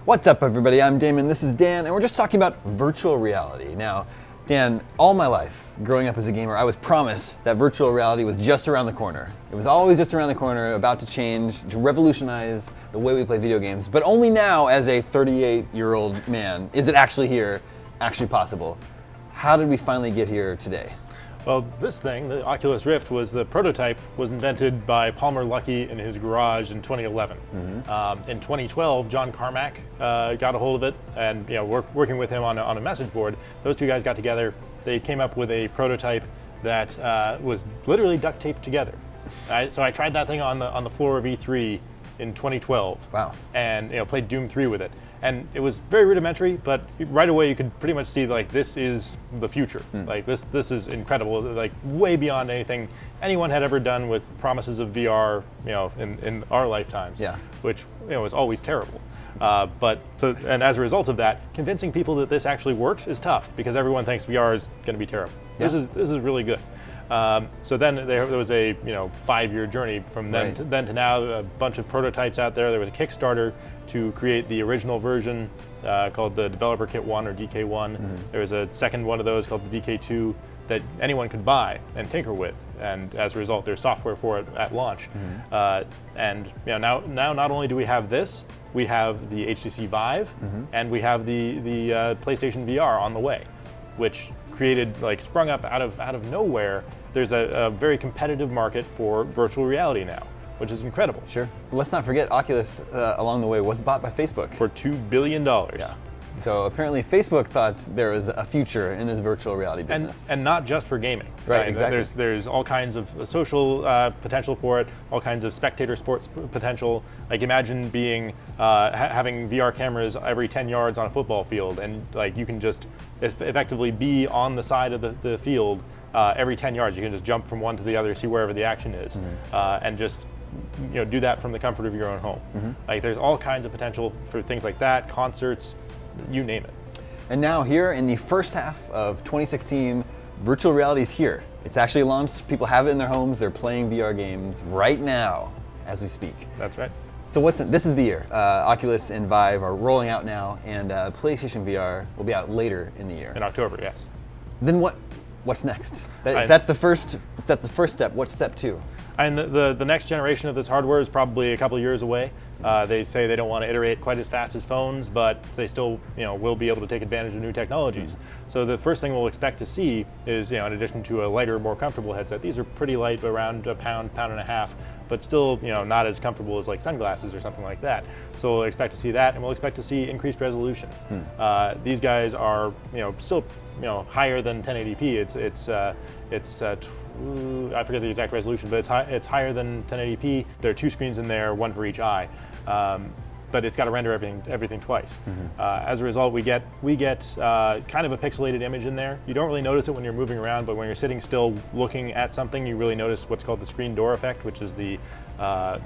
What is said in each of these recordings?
What's up, everybody? I'm Damon, this is Dan, and we're just talking about virtual reality. Now, Dan, all my life, growing up as a gamer, I was promised that virtual reality was just around the corner. It was always just around the corner, about to change, to revolutionize the way we play video games. But only now, as a 38-year-old man, is it actually here, actually possible. How did we finally get here today? Well, this thing, the Oculus Rift, the prototype was invented by Palmer Luckey in his garage in 2011. In 2012, John Carmack got a hold of it, and working with him on a message board, those two guys got together. They came up with a prototype that was literally duct taped together. So I tried that thing on the floor of E3 in 2012. Wow. And played Doom 3 with it. And it was very rudimentary, but right away you could pretty much see this is the future. Like this is incredible, like way beyond anything anyone had ever done with promises of VR, in our lifetimes. Yeah. Which was always terrible. And as a result of that, convincing people that this actually works is tough because everyone thinks VR is going to be terrible. Yeah. This is really good. So then there was a 5-year journey from then to now. A bunch of prototypes out there. There was a Kickstarter to create the original version called the Developer Kit 1 or DK1. There was a second one of those called the DK2 that anyone could buy and tinker with. And as a result, there's software for it at launch. And now not only do we have this, we have the HTC Vive, and we have the PlayStation VR on the way, which created, sprung up out of nowhere. There's a very competitive market for virtual reality now, which is incredible. Sure. Let's not forget Oculus, along the way, was bought by Facebook. For $2 billion. Yeah. So apparently Facebook thought there was a future in this virtual reality business. And not just for gaming. Right, exactly. There's all kinds of social potential for it, all kinds of spectator sports potential. Like imagine being having VR cameras every 10 yards on a football field, and you can just effectively be on the side of the field every 10 yards. You can just jump from one to the other, see wherever the action is, and just do that from the comfort of your own home. There's all kinds of potential for things like that, concerts, you name it. And now here in the first half of 2016, virtual reality is here. It's actually launched. People have it in their homes. They're playing VR games right now as we speak. That's right. So this is the year. Oculus and Vive are rolling out now, and PlayStation VR will be out later in the year. In October, yes. Then what's next? If that's the first step, what's step 2? And the next generation of this hardware is probably a couple of years away. They say they don't want to iterate quite as fast as phones, but they still will be able to take advantage of new technologies. So the first thing we'll expect to see is, in addition to a lighter, more comfortable headset, these are pretty light, around a pound and a half, but still not as comfortable as sunglasses or something like that. So we'll expect to see that, and we'll expect to see increased resolution. These guys are still higher than 1080p. It's I forget the exact resolution, but it's higher than 1080p. There are 2 screens in there, one for each eye. But it's got to render everything twice. As a result, we get kind of a pixelated image in there. You don't really notice it when you're moving around, but when you're sitting still looking at something, you really notice what's called the screen door effect, which is the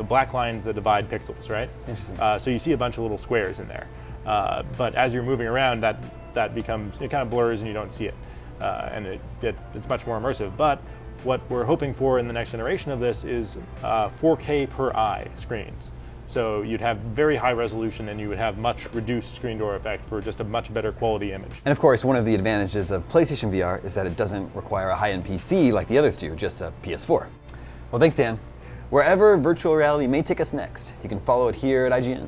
black lines that divide pixels, right? Interesting. So you see a bunch of little squares in there. But as you're moving around, that becomes, it kind of blurs and you don't see it. And it's much more immersive. But what we're hoping for in the next generation of this is 4K per eye screens. So you'd have very high resolution and you would have much reduced screen door effect for just a much better quality image. And of course, one of the advantages of PlayStation VR is that it doesn't require a high-end PC like the others do, just a PS4. Well, thanks, Dan. Wherever virtual reality may take us next, you can follow it here at IGN.